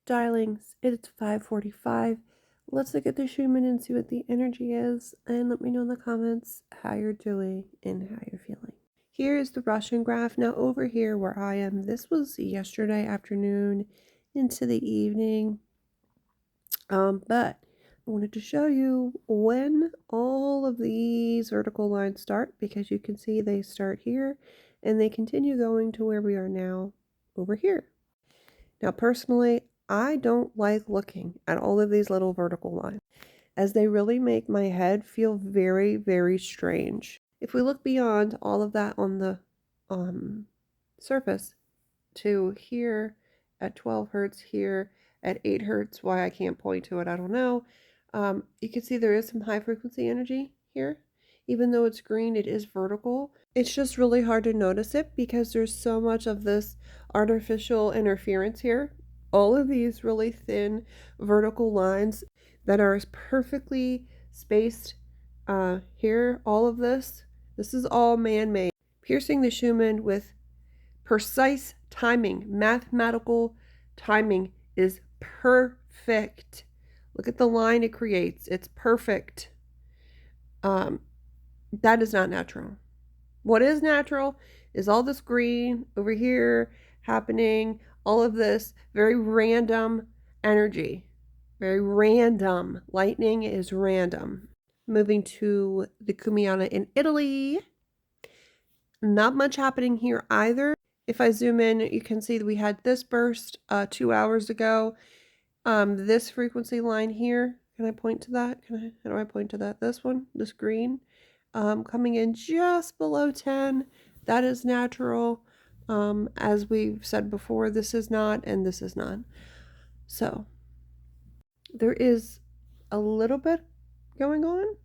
darlings, it's 5:45. Let's look at the Schumann and see what the energy is, and let me know in the comments how you're doing and how you're feeling. Here is the Russian graph. Now over here where I am, this was yesterday afternoon into the evening. But I wanted to show you when all of these vertical lines start, because you can see they start here and they continue going to where we are now over here. Now, personally, I don't like looking at all of these little vertical lines, as they really make my head feel very, very strange. If we look beyond all of that on the surface to here at 12 hertz, here at 8 hertz, why I can't point to it, I don't know. You can see there is some high frequency energy here. Even though it's green, it is vertical. It's just really hard to notice it because there's so much of this artificial interference here. All of these really thin vertical lines that are perfectly spaced here, all of this is all man-made. Piercing the Schumann with precise timing, mathematical timing is perfect. Look at the line it creates. It's perfect. That is not natural. What is natural is all this green over here happening, all of this very random energy, very random. Lightning is random. Moving to the Cumiana in Italy. Not much happening here either. If I zoom in, you can see that we had this burst 2 hours ago. This frequency line here, can I point to that? How do I point to that? This one, this green, coming in just below 10. That is natural. As we've said before, this is not, and this is not. So there is a little bit going on.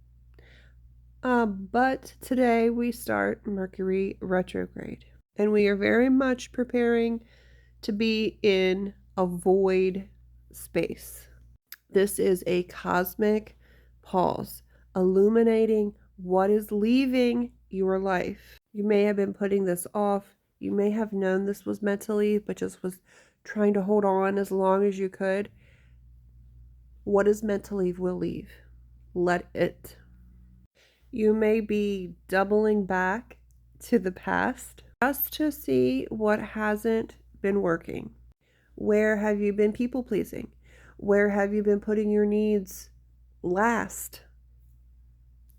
But today we start Mercury Retrograde, and we are very much preparing to be in a void space. This is a cosmic pause, illuminating what is leaving your life. You may have been putting this off. You may have known this was meant to leave, but just was trying to hold on as long as you could. What is meant to leave will leave. Let it. You may be doubling back to the past just to see what hasn't been working. Where have you been people pleasing? Where have you been putting your needs last?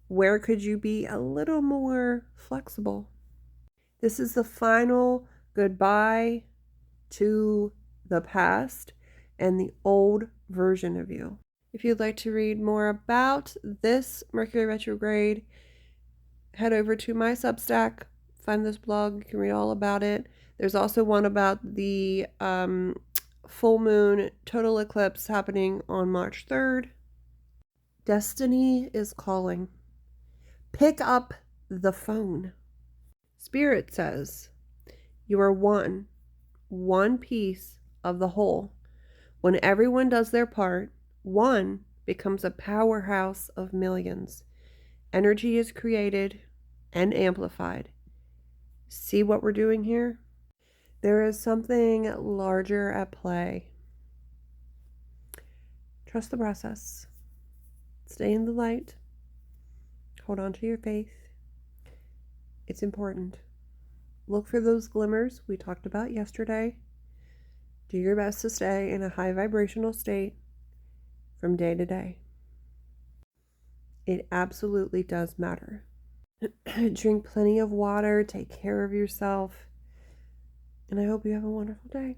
Where could you be a little more flexible? This is the final goodbye to the past and the old version of you. If you'd like to read more about this Mercury retrograde, head over to my Substack, find this blog, you can read all about it. There's also one about the full moon total eclipse happening on March 3rd. Destiny is calling. Pick up the phone. Spirit says you are one piece of the whole. When everyone does their part, one becomes a powerhouse of millions. Energy is created and amplified. See what we're doing here? There is something larger at play. Trust the process. Stay in the light. Hold on to your faith. It's important. Look for those glimmers we talked about yesterday. Do your best to stay in a high vibrational state from day to day. It absolutely does matter. Drink plenty of water. Take care of yourself. And I hope you have a wonderful day.